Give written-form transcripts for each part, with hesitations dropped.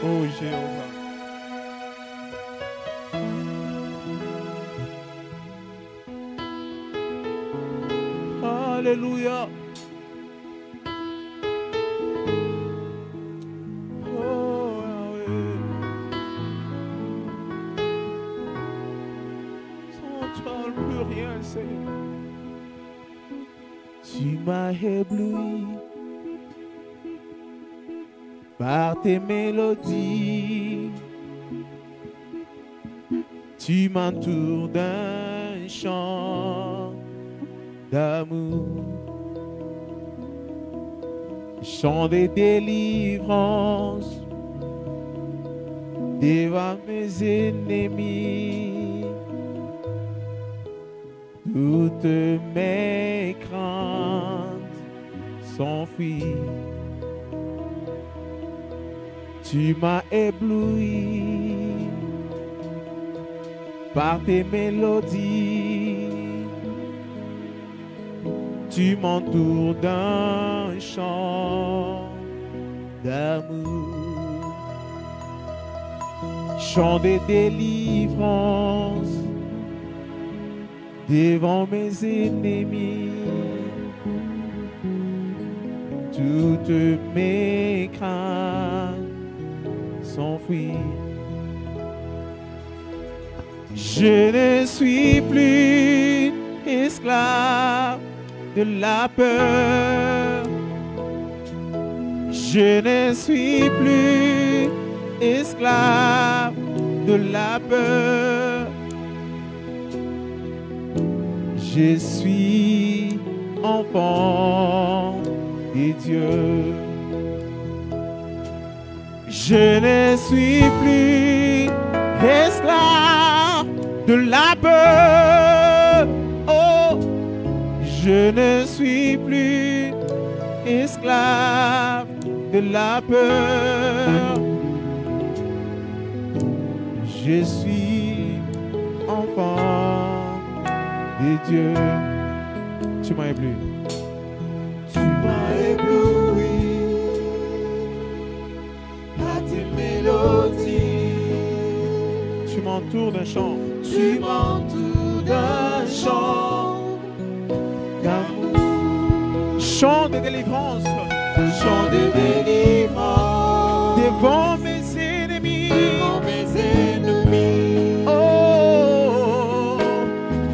Oh Jéhovah. Alléluia. Oh Yahweh. Sans toi, on ne peut rien, Seigneur. Tu m'as ébloui par tes mélodies. Tu m'entoures d'un chant d'amour, chant de délivrance devant mes ennemis. Toutes mes craintes s'enfuient. Tu m'as ébloui par tes mélodies. Tu m'entoures d'un chant d'amour, chant de délivrance devant mes ennemis. Toutes mes craintes s'enfuient. Je ne suis plus esclave de la peur. Je ne suis plus esclave de la peur. Je suis enfant de Dieu. Je ne suis plus esclave de la peur. Oh, je ne suis plus esclave de la peur. Je suis enfant de Dieu. Tu m'as ébloui. Tu m'as ébloui à tes mélodies. Tu m'entoures d'un chant. Tu m'entoures d'un chant d'amour, Chant de délivrance. chant de délivrance Devant mes ennemis. devant mes ennemis. Oh,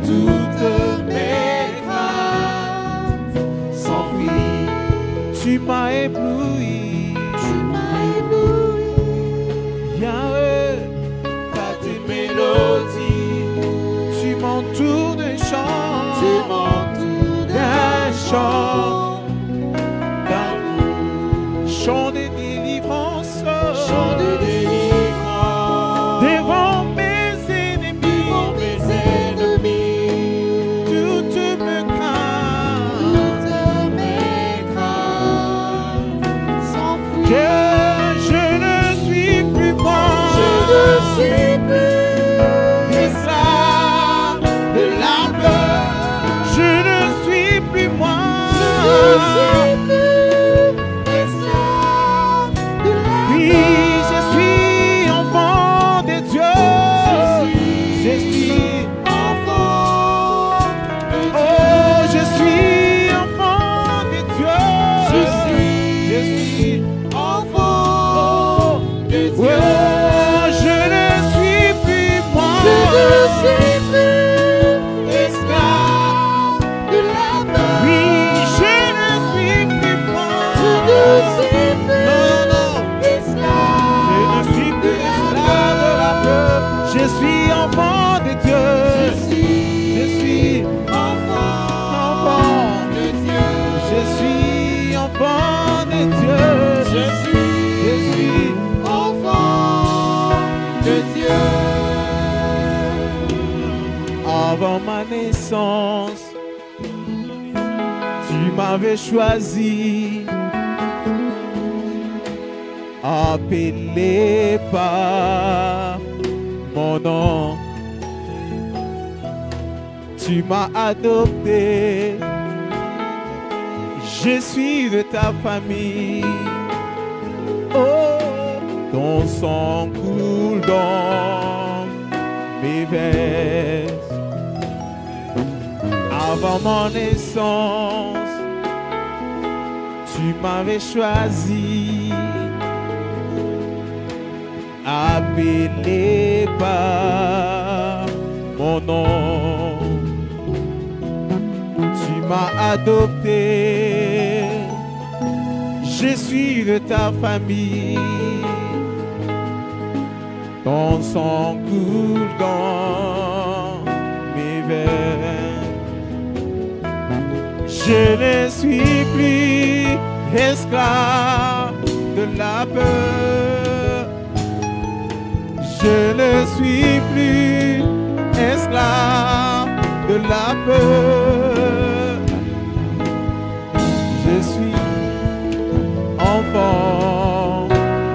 Toutes mes craintes s'enfuient. tu m'as ébloui. Tu m'as ébloui Yahweh, à tes mélodies. tu m'entoures d'un chant. Tu m'entoures d'un chant d'amour, Chant de délivrance. chant de délivrance Devant mes ennemis. devant mes ennemis. Toutes mes craintes. Toutes mes craintes s'enfuient. Je ne suis plus moi. Je ne suis plus esclave de la peur. Je ne suis plus moi. Je ne suis plus esclave de la Oui, peur. je suis enfant de Dieu. Je suis. enfant de Dieu. Oh, je suis enfant de Dieu. Je suis enfant de Dieu. Oh, je ne suis plus moi. Je ne suis plus esclave de la peur. Oui, je ne suis plus moi. Je ne suis plus Non, esclave. je ne suis plus esclave de la peur. Je suis enfant de Dieu. Je suis enfant de Dieu. Je suis enfant de Dieu. Je suis enfant de Dieu. Avant ma naissance, tu m'avais choisi, appelé par mon nom. Tu m'as adopté, Je suis de ta famille. Oh, ton sang coule dans mes veines. Avant mon naissance, tu m'avais choisi, appelé par mon nom. Tu m'as adopté, je suis de ta famille. Ton sang coule dans mes veines. Je ne suis plus esclave de la peur. Je ne suis plus esclave de la peur. Je suis enfant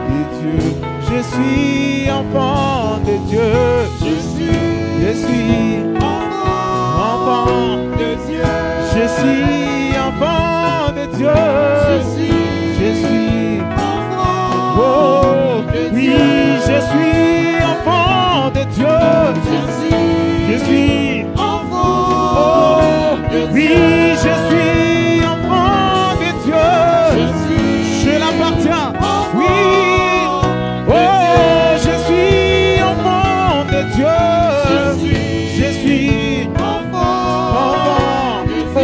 de Dieu. Je suis enfant de Dieu. Je suis enfant de Dieu. Je suis enfant de Dieu. Je suis enfant. Oh, oui, je suis enfant de Dieu. Je suis enfant. Oh, oui, je suis enfant de Dieu. Je l'appartiens. Oui. Oh, je suis enfant de Dieu. Je suis enfant. Oh,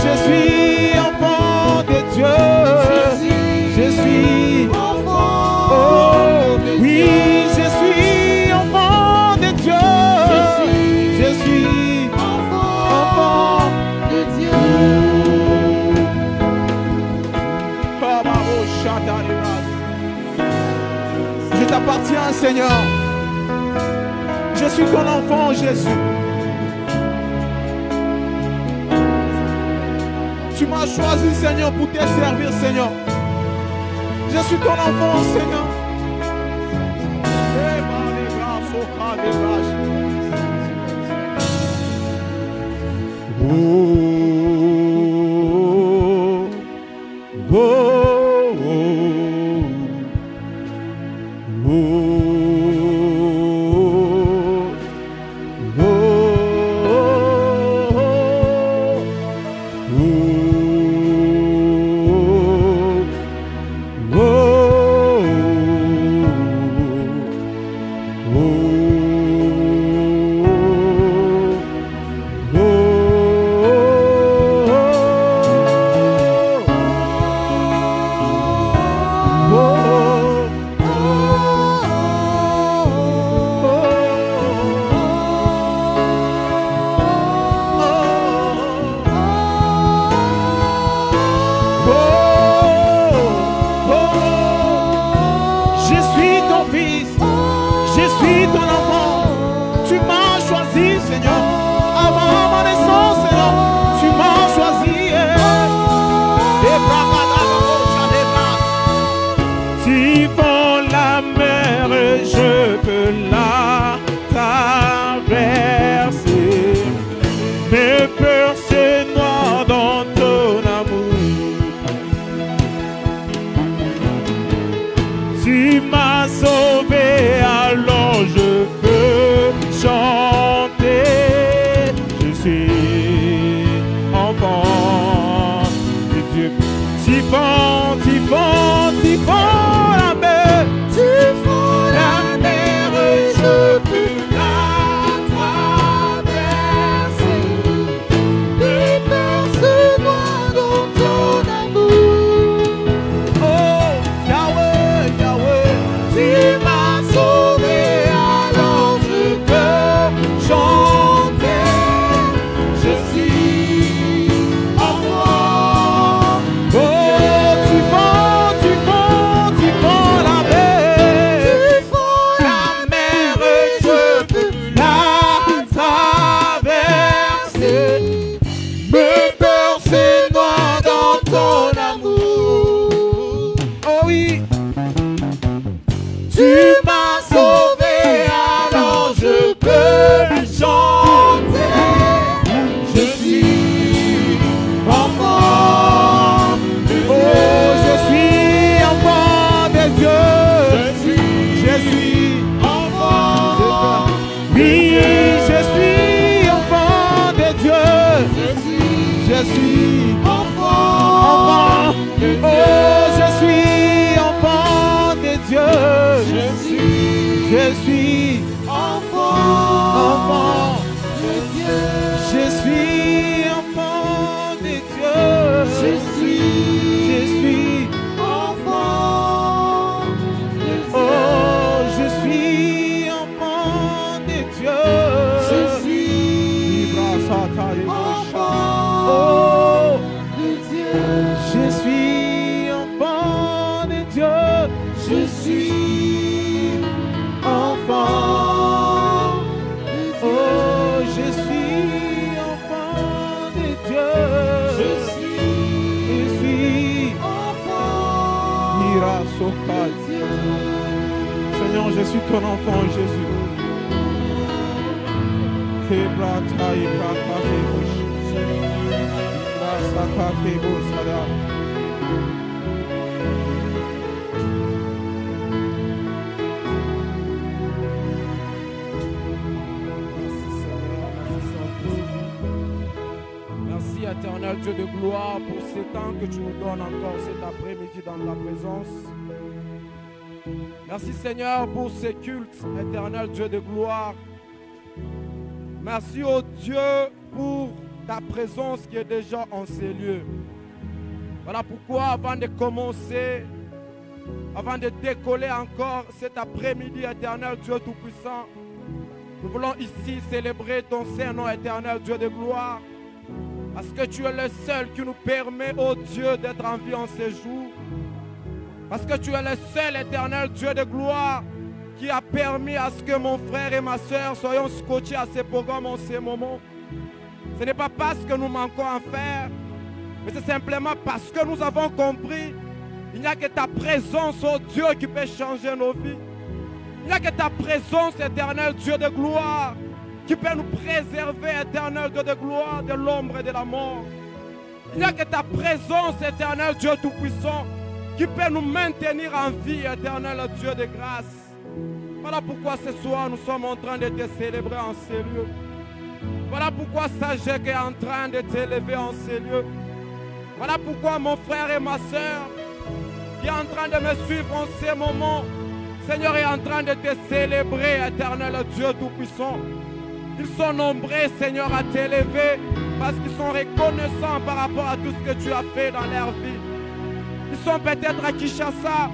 je suis enfant de Dieu. Je suis enfant. Oh, oui, je suis enfant de Dieu. Je suis enfant de Dieu. Je t'appartiens, Seigneur. Je suis ton enfant, Jésus. Tu m'as choisi, Seigneur, pour te servir, Seigneur. Je suis ton enfant, Seigneur. Oh, oh, oh, oh, oh, suis enfant de Dieu. Oh, je suis enfant de Dieu. Je suis enfant de Dieu. Je suis enfant de Dieu. Je suis enfant de Dieu. Oh, je suis enfant de Dieu. Je suis enfant Oh, de Dieu. je suis enfant de Dieu. Je suis enfant de Dieu. Oh, je suis enfant de Dieu. Je suis enfant Ira de Sokai. Dieu. Seigneur, je suis ton enfant, Jésus. Kebrata, Ibrata, Kebush. Ibrasaka, Kebusada. Merci Seigneur, merci Saint-Esprit. Merci éternel Dieu de gloire pour ces temps que tu nous donnes encore cet après-midi dans ta présence. Merci Seigneur pour ces cultes, éternel Dieu de gloire. Merci au Dieu pour ta présence qui est déjà en ces lieux. Voilà pourquoi avant de commencer, avant de décoller encore cet après-midi, éternel Dieu Tout-Puissant, nous voulons ici célébrer ton Saint-Nom, éternel Dieu de gloire. Parce que tu es le seul qui nous permet, ô Dieu, d'être en vie en ces jours. Parce que tu es le seul, éternel Dieu de gloire, qui a permis à ce que mon frère et ma soeur soyons scotchés à ces programmes en ces moments. Ce n'est pas parce que nous manquons à faire, mais c'est simplement parce que nous avons compris il n'y a que ta présence, ô Dieu, qui peut changer nos vies. Il n'y a que ta présence, éternel Dieu de gloire, qui peut nous préserver, éternel Dieu de gloire, de l'ombre et de la mort. Il n'y a que ta présence, éternel Dieu Tout-Puissant, qui peut nous maintenir en vie, éternel Dieu de grâce. Voilà pourquoi ce soir nous sommes en train de te célébrer en ces lieux. Voilà pourquoi Sagek est en train de t'élever en ces lieux. Voilà pourquoi mon frère et ma soeur qui est en train de me suivre en ces moments, Seigneur est en train de te célébrer, éternel Dieu Tout-Puissant. Ils sont nombreux, Seigneur, à t'élever parce qu'ils sont reconnaissants par rapport à tout ce que tu as fait dans leur vie. Ils sont peut-être à Kinshasa,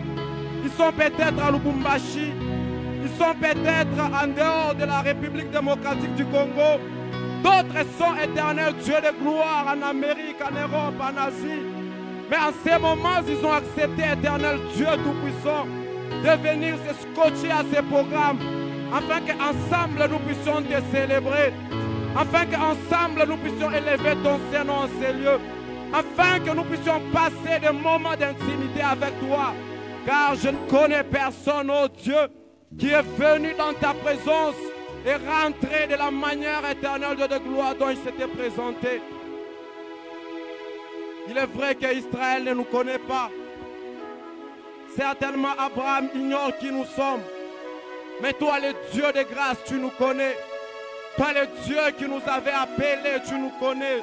ils sont peut-être à Lubumbashi, ils sont peut-être en dehors de la République démocratique du Congo. D'autres sont éternels Dieu de gloire en Amérique, en Europe, en Asie. Mais en ces moments, ils ont accepté, éternel Dieu Tout-Puissant, de venir se scotcher à ces programmes, afin qu'ensemble nous puissions te célébrer, afin qu'ensemble nous puissions élever ton Saint-Nom en ces lieux, afin que nous puissions passer des moments d'intimité avec toi. Car je ne connais personne, ô Dieu, qui est venu dans ta présence et rentré de la manière éternelle de gloire dont il s'était présenté. Il est vrai qu'Israël ne nous connaît pas. Certainement Abraham ignore qui nous sommes. Mais toi, le Dieu de grâce, tu nous connais. Toi, le Dieu qui nous avait appelés, tu nous connais.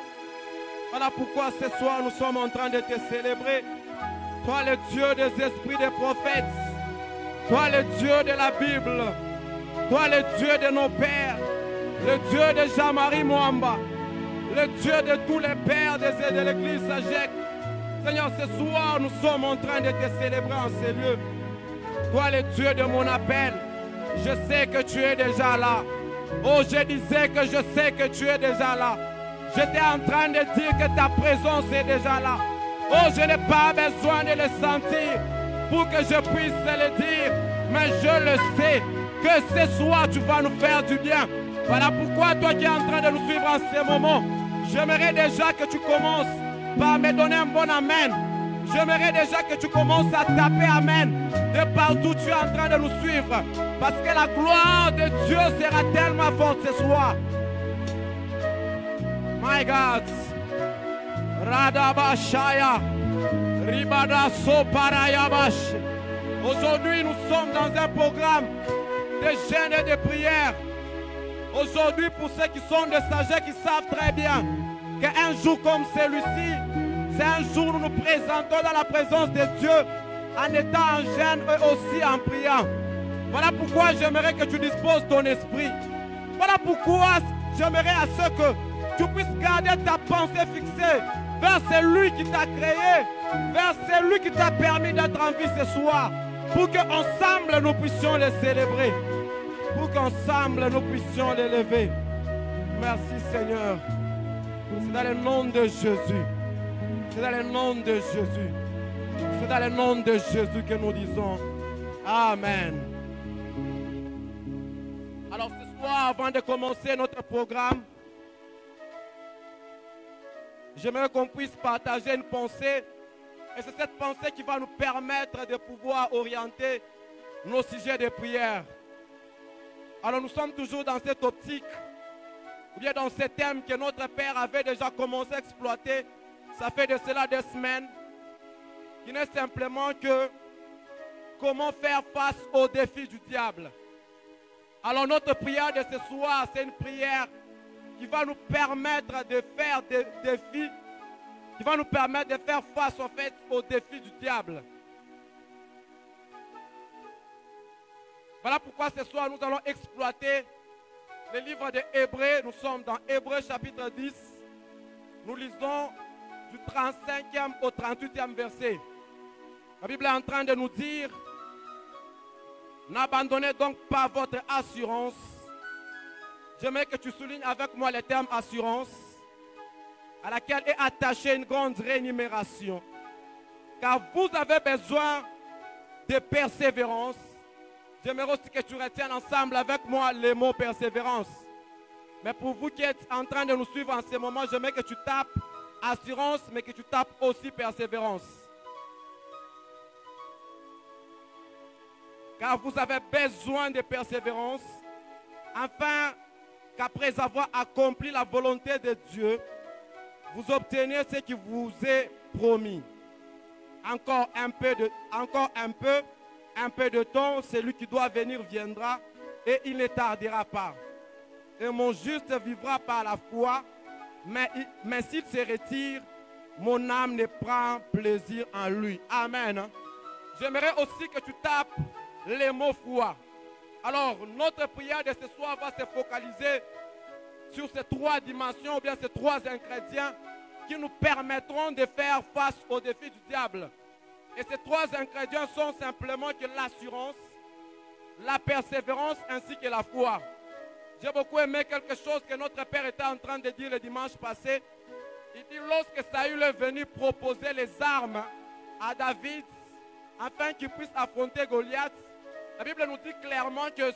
Voilà pourquoi ce soir, nous sommes en train de te célébrer. Toi, le Dieu des esprits des prophètes. Toi, le Dieu de la Bible. Toi, le Dieu de nos pères. Le Dieu de Jean-Marie Mwamba. Le Dieu de tous les pères de l'église Sagek. Seigneur, ce soir, nous sommes en train de te célébrer en ces lieux. Toi, le Dieu de mon appel. Je sais que tu es déjà là. Oh, je disais que je sais que tu es déjà là. J'étais en train de dire que ta présence est déjà là. Oh, je n'ai pas besoin de le sentir pour que je puisse le dire. Mais je le sais que ce soir, tu vas nous faire du bien. Voilà pourquoi toi qui es en train de nous suivre en ces moments, j'aimerais déjà que tu commences par me donner un bon amen. J'aimerais déjà que tu commences à taper amen de partout tu es en train de nous suivre. Parce que la gloire de Dieu sera tellement forte ce soir. My God. Radabashaya. Ribadaso Parayabash. Aujourd'hui, nous sommes dans un programme de jeûne et de prière. Aujourd'hui, pour ceux qui sont de sagesse, qui savent très bien qu'un jour comme celui-ci, c'est un jour où nous nous présentons dans la présence de Dieu en étant en jeûne et aussi en priant. Voilà pourquoi j'aimerais que tu disposes ton esprit. Voilà pourquoi j'aimerais à ce que tu puisses garder ta pensée fixée vers celui qui t'a créé, vers celui qui t'a permis d'être en vie ce soir, pour qu'ensemble nous puissions les célébrer, pour qu'ensemble nous puissions les lever. Merci Seigneur. C'est dans le nom de Jésus. C'est dans le nom de Jésus. C'est dans le nom de Jésus que nous disons Amen. Alors ce soir, avant de commencer notre programme, j'aimerais qu'on puisse partager une pensée. Et c'est cette pensée qui va nous permettre de pouvoir orienter nos sujets de prière. Alors nous sommes toujours dans cette optique, ou bien dans ce thème que notre Père avait déjà commencé à exploiter. Ça fait de cela des semaines, qui n'est simplement que comment faire face aux défis du diable. Alors notre prière de ce soir, c'est une prière qui va nous permettre de faire des défis, qui va nous permettre de faire face en fait aux défis du diable. Voilà pourquoi ce soir nous allons exploiter le livre de Hébreux. Nous sommes dans Hébreux chapitre 10. Nous lisons du 35e au 38e verset. La Bible est en train de nous dire: n'abandonnez donc pas votre assurance. J'aimerais que tu soulignes avec moi le terme assurance, à laquelle est attachée une grande rémunération. Car vous avez besoin de persévérance. J'aimerais aussi que tu retiennes ensemble avec moi le mot persévérance. Mais pour vous qui êtes en train de nous suivre en ce moment, j'aimerais que tu tapes assurance, mais que tu tapes aussi persévérance. Car vous avez besoin de persévérance, afin qu'après avoir accompli la volonté de Dieu, vous obteniez ce qui vous est promis. Encore un peu de temps, celui qui doit venir viendra et il ne tardera pas. Et mon juste vivra par la foi, mais s'il se retire, mon âme ne prend plaisir en lui. Amen. J'aimerais aussi que tu tapes les mots foi. Alors, notre prière de ce soir va se focaliser sur ces trois dimensions, ou bien ces trois ingrédients qui nous permettront de faire face aux défis du diable. Et ces trois ingrédients sont simplement que l'assurance, la persévérance ainsi que la foi. J'ai beaucoup aimé quelque chose que notre Père était en train de dire le dimanche passé. Il dit: lorsque Saül est venu proposer les armes à David afin qu'il puisse affronter Goliath, la Bible nous dit clairement que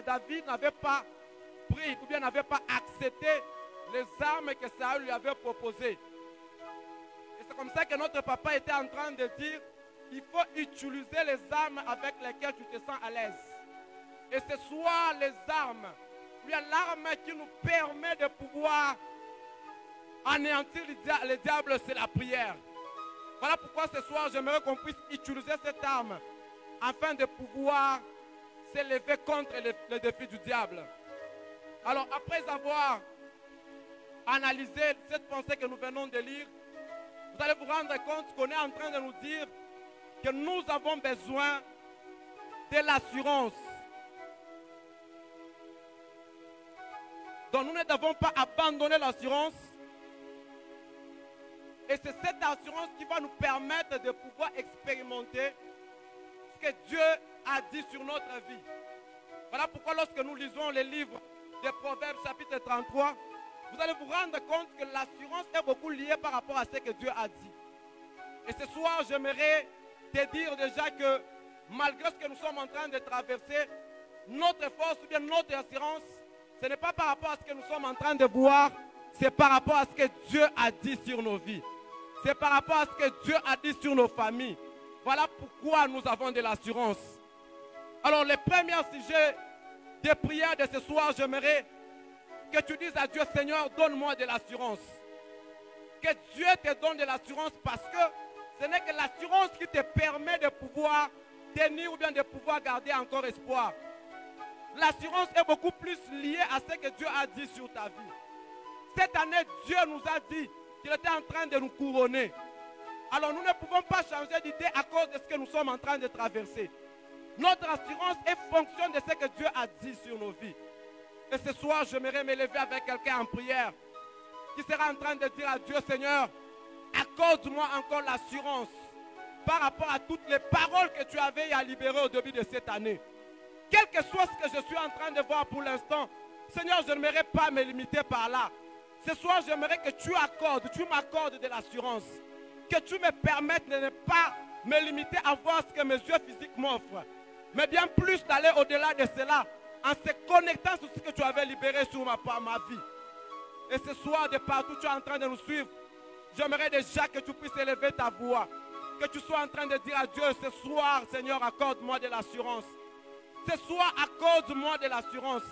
David n'avait pas pris ou bien n'avait pas accepté les armes que Saül lui avait proposées. Et c'est comme ça que notre papa était en train de dire: il faut utiliser les armes avec lesquelles tu te sens à l'aise. Et ce soir, les armes, bien l'arme qui nous permet de pouvoir anéantir le diable, c'est la prière. Voilà pourquoi ce soir, j'aimerais qu'on puisse utiliser cette arme afin de pouvoir s'élever contre les défis du diable. Alors, après avoir analysé cette pensée que nous venons de lire, vous allez vous rendre compte qu'on est en train de nous dire que nous avons besoin de l'assurance. Donc nous ne devons pas abandonner l'assurance. Et c'est cette assurance qui va nous permettre de pouvoir expérimenter ce que Dieu a dit sur notre vie. Voilà pourquoi lorsque nous lisons les livres des Proverbes chapitre 33, vous allez vous rendre compte que l'assurance est beaucoup liée par rapport à ce que Dieu a dit. Et ce soir, j'aimerais te dire déjà que malgré ce que nous sommes en train de traverser, notre force ou bien notre assurance, ce n'est pas par rapport à ce que nous sommes en train de voir, c'est par rapport à ce que Dieu a dit sur nos vies. C'est par rapport à ce que Dieu a dit sur nos familles. Voilà pourquoi nous avons de l'assurance. Alors, le premier sujet de prière de ce soir, j'aimerais que tu dises à Dieu: Seigneur, donne-moi de l'assurance. Que Dieu te donne de l'assurance, parce que ce n'est que l'assurance qui te permet de pouvoir tenir ou bien de pouvoir garder encore espoir. L'assurance est beaucoup plus liée à ce que Dieu a dit sur ta vie. cette année, Dieu nous a dit qu'il était en train de nous couronner. Alors nous ne pouvons pas changer d'idée à cause de ce que nous sommes en train de traverser. Notre assurance est fonction de ce que Dieu a dit sur nos vies. Et ce soir, j'aimerais me lever avec quelqu'un en prière qui sera en train de dire à Dieu, Seigneur, accorde-moi encore l'assurance par rapport à toutes les paroles que tu avais à libérer au début de cette année. Quel que soit ce que je suis en train de voir pour l'instant, Seigneur, je n'aimerais pas me limiter par là. Ce soir, j'aimerais que tu m'accordes de l'assurance. Que tu me permettes de ne pas me limiter à voir ce que mes yeux physiques m'offrent. Mais bien plus d'aller au-delà de cela, en se connectant sur ce que tu avais libéré sur ma vie. Et ce soir, de partout, tu es en train de nous suivre. J'aimerais déjà que tu puisses élever ta voix. Que tu sois en train de dire à Dieu, ce soir, Seigneur, accorde-moi de l'assurance. Ce soir, accorde-moi de l'assurance.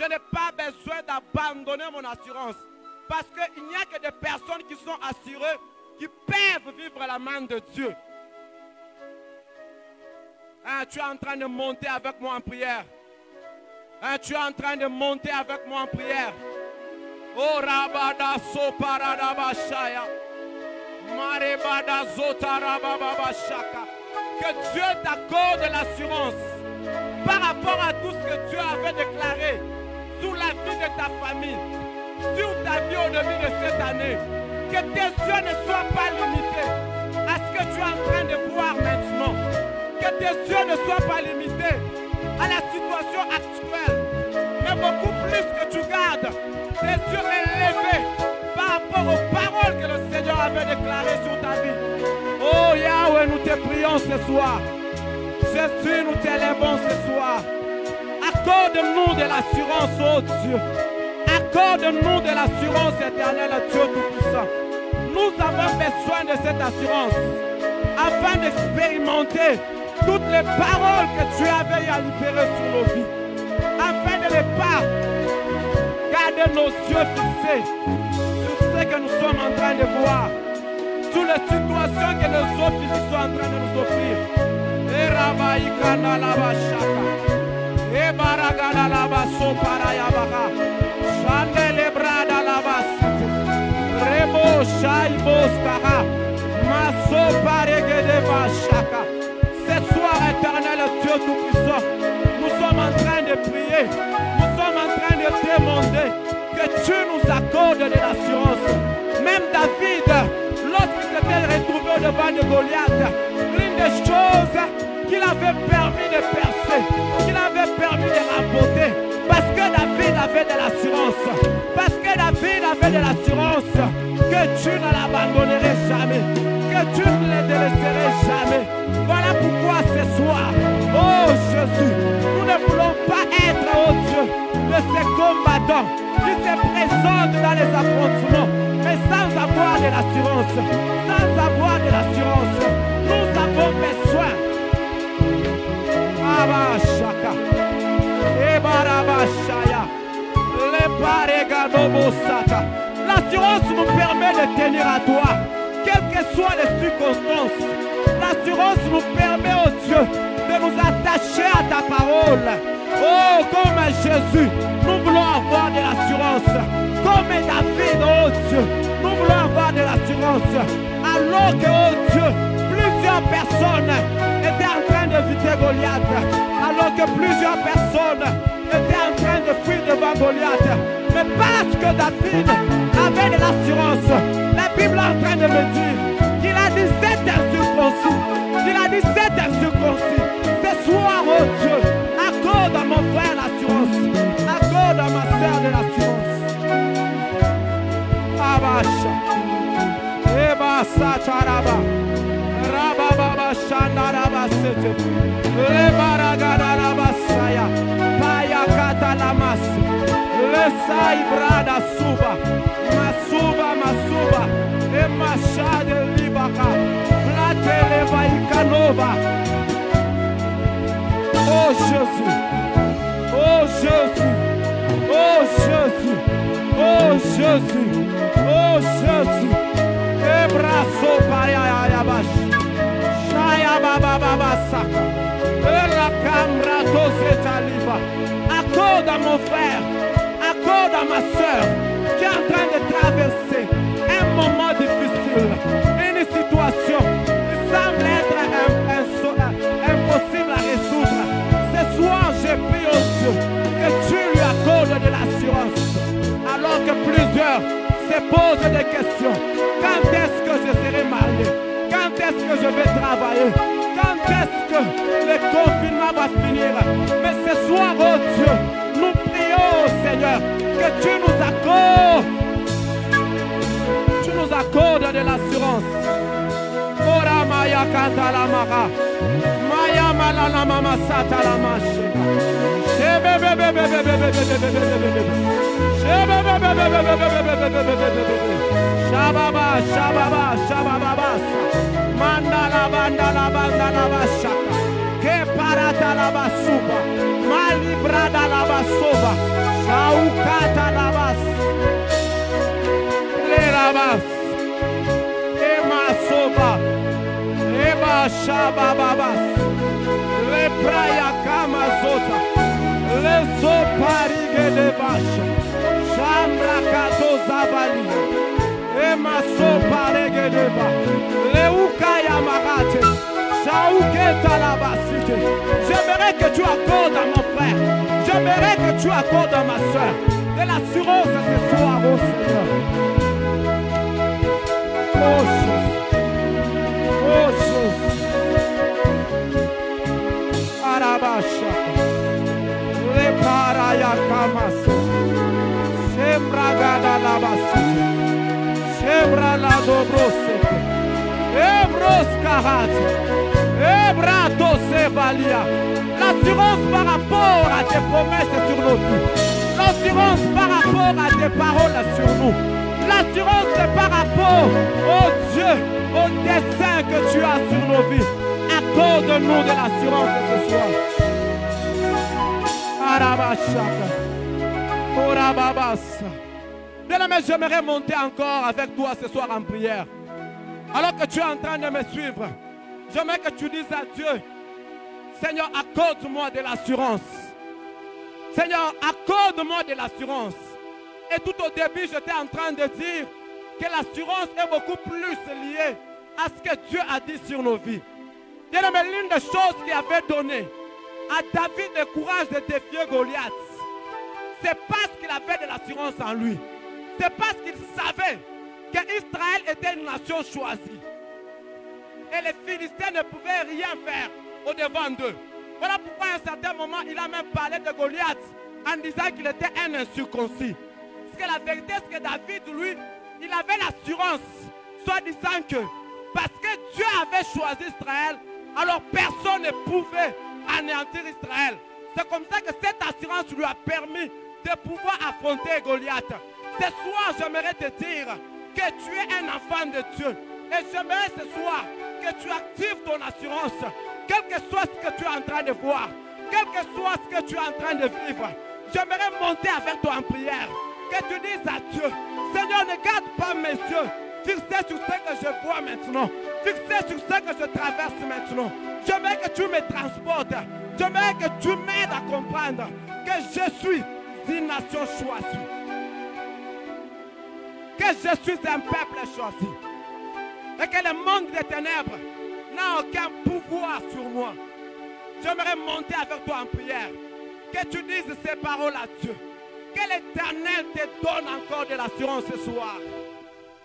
Je n'ai pas besoin d'abandonner mon assurance. Parce qu'il n'y a que des personnes qui sont assurées, qui peuvent vivre la main de Dieu. Hein, tu es en train de monter avec moi en prière. Hein, tu es en train de monter avec moi en prière. Oh Rabada Soparada Bashaya. Marebada Zotarababa Shaka. Que Dieu t'accorde l'assurance par rapport à tout ce que Dieu avait déclaré sur la vie de ta famille, sur ta vie au début de cette année. Que tes yeux ne soient pas limités à ce que tu es en train de voir maintenant. Que tes yeux ne soient pas limités à la situation actuelle. Mais beaucoup plus que tu gardes tes yeux élevés par rapport aux paroles que le Seigneur avait déclarées sur ta vie. Oh Yahweh, nous te prions ce soir. Jésus, nous t'élèvons ce soir. Accorde-nous de l'assurance, oh Dieu. Accorde-nous de l'assurance éternelle, Dieu Tout-Puissant. Nous avons besoin de cette assurance afin d'expérimenter toutes les paroles que tu avais à libérer sur nos vies. Afin de ne pas garder nos yeux fixés sur ce que nous sommes en train de voir, sur les situations que nos autres physiques sont en train de nous offrir. Et Rabaïkana Laba Shaka. Et Baragana Laba Soparayabaka. Chandele Brada Laba Siti. Rebo Shaibos Kara. Maso Paregedeva Shaka. Ce soir éternel, Dieu Tout-Puissant, nous sommes en train de prier. Nous sommes en train de demander que tu nous accordes de l'assurance. Même David, lorsqu'il s'était retrouvé devant de Goliath, l'une des choses qu'il avait permis de percer, qu'il avait permis de remporter, parce que David avait de l'assurance, parce que David avait de l'assurance que tu ne l'abandonnerais jamais, que tu ne le délaisserais jamais. Voilà pourquoi ce soir, oh Jésus, nous ne voulons pas être, oh Dieu, de ces combattants qui se présentent dans les affrontements, mais sans avoir de l'assurance, sans avoir de l'assurance. Nous avons besoin. Abashaka, Ebarabashaya, Leparegadobosata. L'assurance nous permet de tenir à toi, quelles que soient les circonstances. L'assurance nous permet, oh Dieu, de nous attacher à ta parole. Oh, comme Jésus, nous voulons avoir de l'assurance. Comme David, oh Dieu, nous voulons avoir de l'assurance. Alors que, oh Dieu, plusieurs personnes étaient en train d'éviter Goliath. Alors que plusieurs personnes étaient en train de fuir devant Goliath. Mais parce que David avait de l'assurance, la Bible est en train de me dire qu'il a dit cet incirconcis. Il a dit cet incirconcis. Ce soir, oh Dieu, accorde à mon frère l'assurance. Accorde à ma soeur de l'assurance. Abasha. Eba sataraba. Rababa shandaraba sete. Rebaragada rabasaya. Paya katalamas. Lesai brada suba. Masuba masuba. Emashade libaka. Platele vaikanova. Oh Jésus. Oh Jésus. Oh Jésus. Oh Jésus. Oh Jésus. Ebraso pariayabash. Shaya baba baba saka. Ela camra tozeta liba. Accorde à mon frère. Accorde à ma soeur qui est en train de traverser un moment difficile, une situation qui semble être impossible à résoudre. Ce soir, je prie au Dieu que tu lui accordes de l'assurance. Alors que plusieurs se posent des questions. Quand est-ce que je serai marié? Quand est-ce que je vais travailler? Quand est-ce que le confinement va finir? Mais ce soir, oh Dieu, nous prions, Seigneur, que tu nous accordes de l'assurance. Ora maya kanta la mara, maya malala mama sata la mache. Shababa, shababa, shababa, mandala bandala bandala bashaka, ke parata la basuba, malibrada la basoba, shaukata la bas, le rabas, ema soba, eba shabababas, le praya kamazota, le soparige de basha, shambra kato zabali. Ema soparige de ba, le ukaya marate, shauketa la basite. J'aimerais que tu accordes à mon frère, j'aimerais que tu accordes à ma soeur de l'assurance ce soir, oh Seigneur. Oh Jésus, oh Jésus. Arabasha, le paraya kamase, sembragada la basite. Ebra la dobrosete, ebros karate, ebrato sevalia. L'assurance par rapport à tes promesses sur nos vies. L'assurance par rapport à tes paroles sur nous. L'assurance par rapport au Dieu, au dessein que tu as sur nos vies. Accorde-nous de l'assurance ce soir. Arabashaka, Orababasa. Bien-aimé, j'aimerais monter encore avec toi ce soir en prière. Alors que tu es en train de me suivre, j'aimerais que tu dises à Dieu, Seigneur, accorde-moi de l'assurance. Seigneur, accorde-moi de l'assurance. Et tout au début, j'étais en train de dire que l'assurance est beaucoup plus liée à ce que Dieu a dit sur nos vies. Bien-aimé, l'une des choses qui avait donné à David le courage de défier Goliath, c'est parce qu'il avait de l'assurance en lui. C'est parce qu'il savait qu'Israël était une nation choisie. Et les Philistins ne pouvaient rien faire au-devant d'eux. Voilà pourquoi à un certain moment, il a même parlé de Goliath en disant qu'il était un incirconcis. Parce que la vérité, c'est que David, lui, il avait l'assurance, soit disant que parce que Dieu avait choisi Israël, alors personne ne pouvait anéantir Israël. C'est comme ça que cette assurance lui a permis de pouvoir affronter Goliath. Ce soir, j'aimerais te dire que tu es un enfant de Dieu. Et j'aimerais ce soir que tu actives ton assurance, quel que soit ce que tu es en train de voir, quel que soit ce que tu es en train de vivre. J'aimerais monter avec toi en prière. Que tu dises à Dieu, Seigneur, ne garde pas mes yeux fixés sur ce que je vois maintenant, fixés sur ce que je traverse maintenant. J'aimerais que tu me transportes. J'aimerais que tu m'aides à comprendre que je suis une nation choisie. Que je suis un peuple choisi. Et que le monde des ténèbres n'a aucun pouvoir sur moi. J'aimerais monter avec toi en prière. Que tu dises ces paroles à Dieu. Que l'Éternel te donne encore de l'assurance ce soir.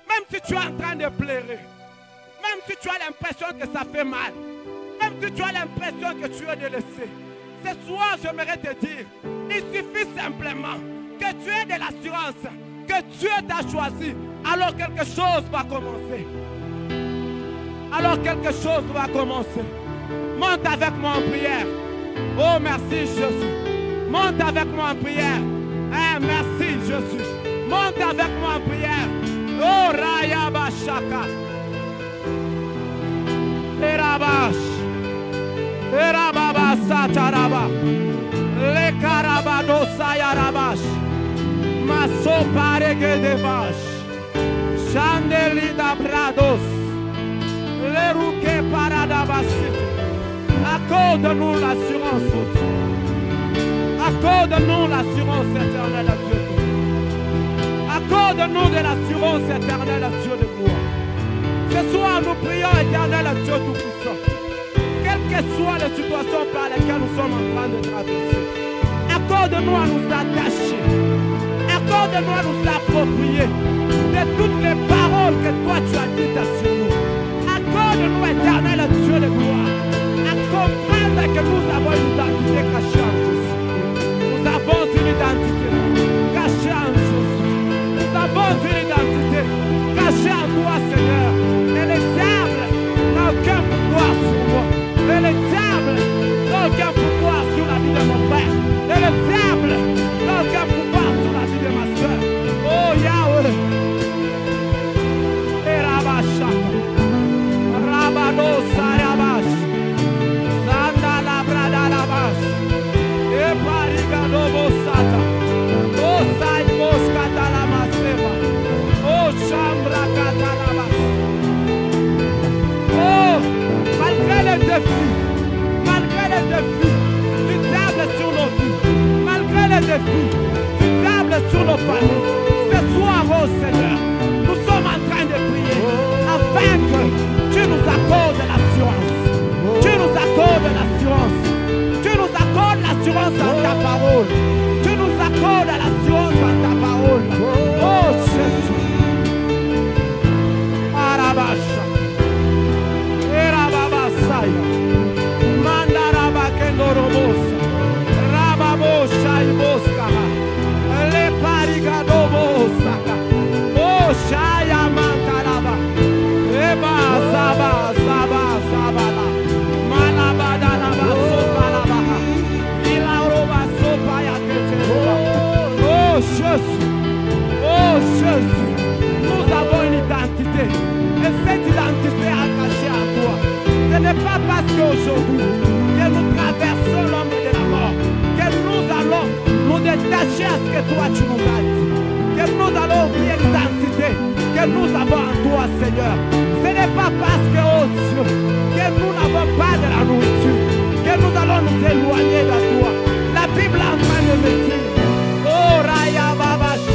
Même si tu es en train de pleurer. Même si tu as l'impression que ça fait mal. Même si tu as l'impression que tu es délaissé. Ce soir, j'aimerais te dire, il suffit simplement que tu aies de l'assurance, que Dieu t'a choisi. Alors quelque chose va commencer. Alors quelque chose va commencer. Monte avec moi en prière. Oh, merci Jésus. Monte avec moi en prière. Eh, merci Jésus. Monte avec moi en prière. Oh, Raya Bashaka. Erabash. Erababa Sataraba. Le Karabado Sayarabash. Maso Parege de Bash. Chandeli da Brados. Le Rouquet Paradabasite. Accorde-nous l'assurance. Accorde-nous l'assurance éternelle à Dieu. Accorde-nous de l'assurance éternelle, Dieu de gloire. Ce soir, nous prions, éternel, Dieu Tout-Puissant. Quelles que soient les situations par lesquelles nous sommes en train de traverser, accorde-nous à nous attacher. Accorde-nous à nous approprier de toutes les paroles que toi tu as dites sur nous. Accorde-nous, éternel Dieu de gloire, à comprendre que nous avons une identité cachée en Jésus. Nous avons une identité cachée en Jésus. Nous avons une identité cachée en toi, Seigneur. Et le diable n'a aucun pouvoir sur moi. Et le diable n'a aucun pouvoir sur la vie de mon frère. Et le diable n'a aucun pouvoir sur la vie de ma soeur. Oh Yahweh. Et Rabashaka. Rabado Sayabash. Sanda Labrada Labash. Et Parigado Bosata. Oh Saibos Katalamaseva. Oh Chambra Katalabas. Oh, malgré les défis du diable sur nos vies, malgré les défis du diable sur nos familles, ce soir, oh Seigneur, nous sommes en train de prier afin que tu nous accordes l'assurance. Tu nous accordes l'assurance. Tu nous accordes l'assurance en ta parole. Tu nous accordes l'assurance en ta parole. Oh Jésus. Arabasha. Erababasaya. Mandarabakendorobosa. Rababosha iboskara. Le parigadobosaka. Oh Shaya mantaraba. Eba zaba zaba zabala. Malabadalaba sopalabaha. Ilaroba sopaya keteroba. Oh Jésus. Oh Jésus. Nous avons une identité. Et cette identité est cachée à toi. Ce n'est pas parce qu'aujourd'hui que nous traversons l'homme de la mort que nous allons nous détacher à ce que toi tu nous as dit. Que nous allons oublier l'identité que nous avons en toi, Seigneur. Ce n'est pas parce que, oh Dieu, que nous n'avons pas de la nourriture que nous allons nous éloigner de toi. La Bible est en train de me dire, oh Raya Babash,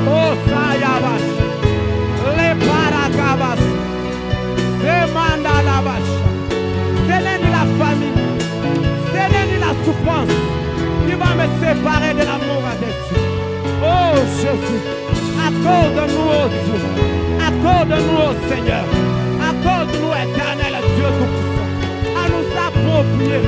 oh Sayabash, les Paragabas, c'est Mandalabash. Ce n'est ni la famille, ce n'est ni la souffrance qui va me séparer de l'amour de Dieu. Oh Jésus, accorde-nous, oh Dieu, accorde-nous, oh Seigneur, accorde-nous, éternel Dieu Tout-Puissant, à nous approprier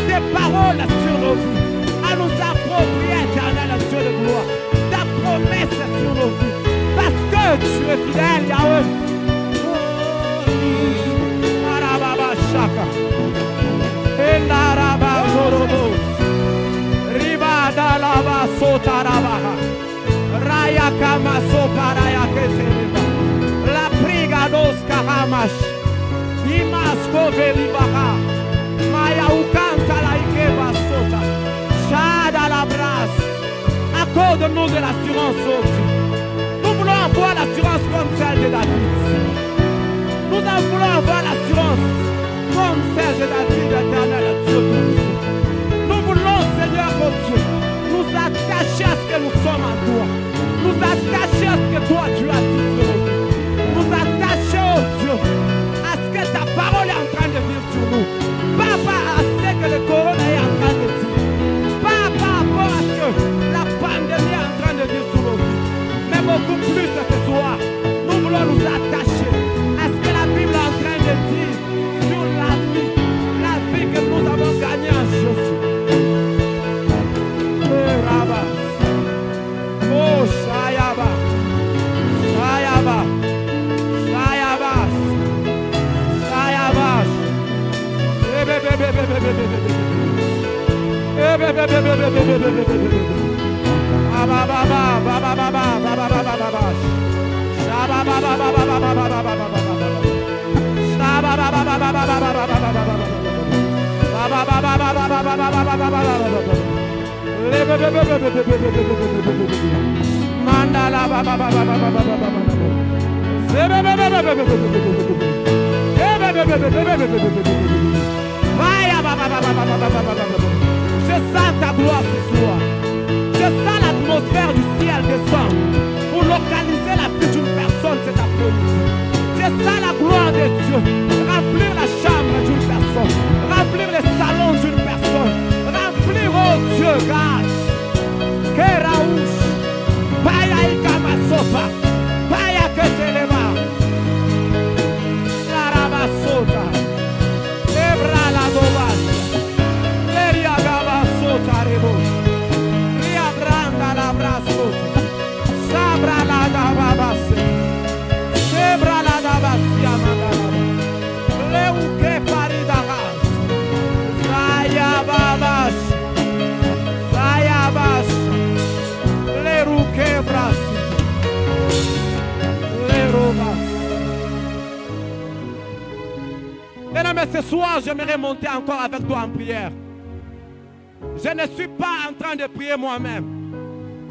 tes paroles sur nos vies, à nous approprier, éternel Dieu de gloire, ta promesse sur nos vies, parce que tu es fidèle, Yahweh. Shaka. Endaraba Gorobos. Ribada lava sotarabaha. Raya kama soparaya keteriba. La prigados karamash. Imasko velibaha. Maya ukanta la ikeva sota. Shada la brasse. Accorde-nous de l'assurance, oh Dieu. Nous voulons avoir l'assurance comme celle de David. Nous voulons avoir l'assurance comme celle de David, éternel Dieu. Nous voulons, Seigneur, oh Dieu, nous attacher à ce que nous sommes en toi. Nous attacher à ce que toi tu as dit sur nous. Nous attacher, oh Dieu, à ce que ta parole est en train de dire sur nous. Pas à ce que le corona est en train de dire. Pas par rapport à ce que la pandémie est en train de dire sur nos vies. Mais beaucoup plus que ce soir, nous voulons nous attacher à ce que la Bible est en train de dire sur la vie que nous avons gagnée en Jésus. Oh Rabba, oh Shayaba, Shayaba, Shayaba, Shayaba, Mandala je sens ta gloire ce soir. l'atmosphère du ciel descend pour localiser la vie d'une personne cet après-midi. C'est ça la gloire de Dieu. Remplir la chambre d'une personne. Remplir les salons d'une personne. Remplir, oh Dieu, grâce. Keraouch. Paya ikamasopa. Paya ketelema. Larabasota. Lebra la dobas. Leria gabasota rebo. Ria branda la brasota. Sabra la dababase. Sebra la dabasia mandala. Leuke paridagas. Zaya babash. Zaya bash. Leruke bras. Lerobas. Bien-aimé, ce soir, j'aimerais monter encore avec toi en prière. Je ne suis pas en train de prier moi-même.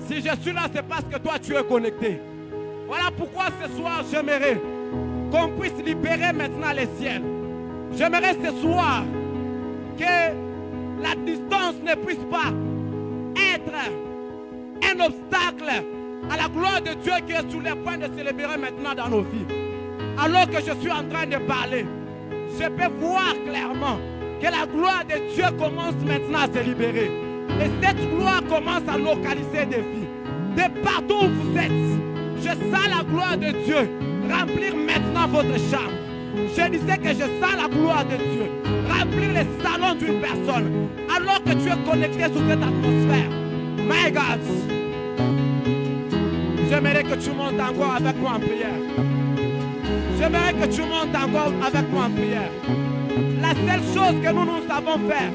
Si je suis là, c'est parce que toi, tu es connecté. Voilà pourquoi ce soir, j'aimerais qu'on puisse libérer maintenant les ciels. J'aimerais ce soir que la distance ne puisse pas être un obstacle à la gloire de Dieu qui est sur le point de se libérer maintenant dans nos vies. Alors que je suis en train de parler, je peux voir clairement que la gloire de Dieu commence maintenant à se libérer. Et cette gloire commence à localiser des vies. De partout où vous êtes, je sens la gloire de Dieu remplir maintenant votre chambre. Je disais que je sens la gloire de Dieu remplir les salons d'une personne alors que tu es connecté sur cette atmosphère. My God, j'aimerais que tu montes encore avec moi en prière. J'aimerais que tu montes encore avec moi en prière. La seule chose que nous savons faire,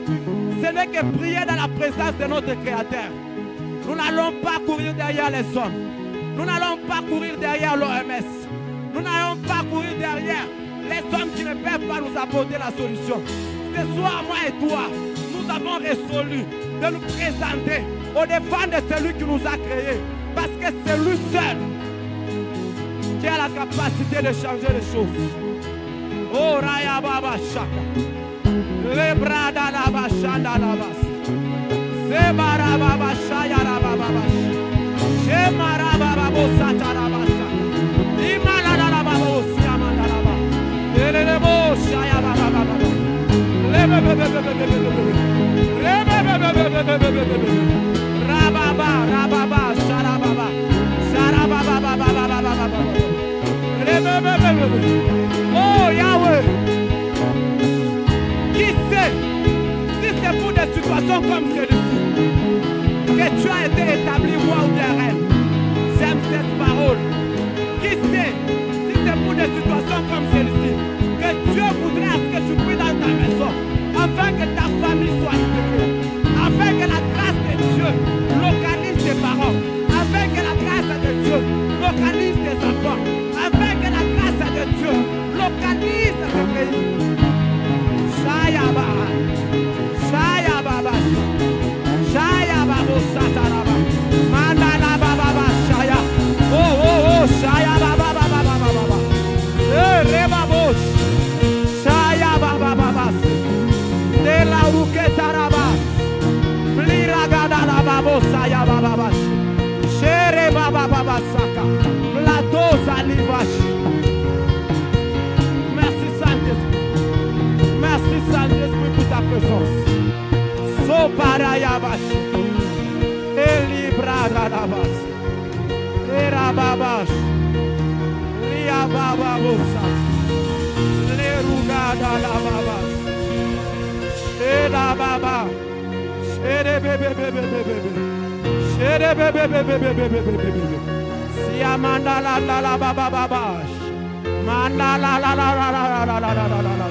ce n'est que prier dans la présence de notre Créateur. Nous n'allons pas courir derrière les hommes. Nous n'allons pas courir derrière l'OMS. Nous n'allons pas courir derrière les hommes qui ne peuvent pas nous apporter la solution. Ce soir, moi et toi, nous avons résolu de nous présenter au devant de celui qui nous a créés. Parce que c'est lui seul qui a la capacité de changer les choses. Oh, Raya Baba Shaka. Le brada la bachanda la bas. Sebara Baba Shaya la Baba Bash. Shemara Baba Bosata la Basha. Imala la Baba Osiamanda la Baba. Le Bo Shaya Baba Baba. Rababa, Rababa, Sharababa. Sharababa Baba Baba. Oh Yahweh, qui sait si c'est pour des situations comme celle-ci que tu as été établi roi ou bien reine. J'aime cette parole. Qui sait si c'est pour des situations comme celle-ci que Dieu voudrait à ce que tu pries dans ta maison afin que ta famille soit libérée, afin que la grâce de Dieu localise tes parents, afin que la grâce de Dieu localise tes enfants, afin que la grâce de Dieu localise ce pays. Shaya Baba, Shaya Baba, Shaya Baba Sataraba, Mandala Baba Shaya, oh, Shaya Baba Baba, Rebabos, Shaya Baba, De la Ruketarabas, Pliragada la Babo Shaya Baba, Shere Baba Saka, Plateau Salivash. Merci Saint-Esprit pour ta présence. Soparayabash. Elibradabash. Erababash. Liabababosa. Lerugadalababas. Edababa. Sherebebebebebebebe. Sherebebebebebebebe. Siamandala la bababash. Mandala la la la la la la la la la la.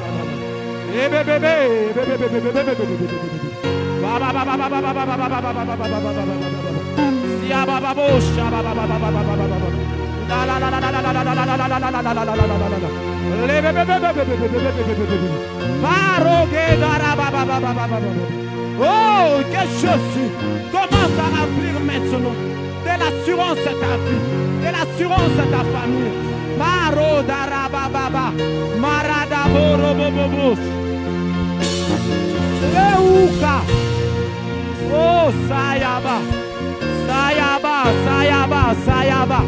Oh, que Jésus commence à remplir maintenant de l'assurance à ta vie, de l'assurance à ta famille. Paro darababa, maradaboro. Leuka, oh Sayaba, Sayaba, sayaba, sayaba.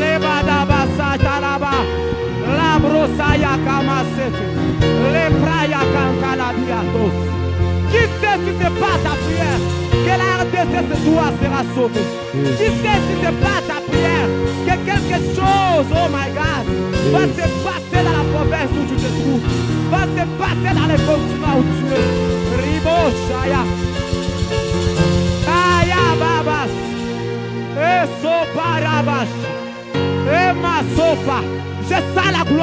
Lebadaba, satalaba. Labrosaya kamasete. Lepraya kankaladiatos. Qui sait si c'est pas ta prière que la RDC ce soir sera sauvée? Qui sait si c'est pas ta prière que quelque chose, oh my God, va se passer dans la province où tu te trouves, va se passer dans les continents où tu es. Ribo Shaya. Aya Babas. Et Sopa Rabash. Et ma Sopa. Je sens la gloire.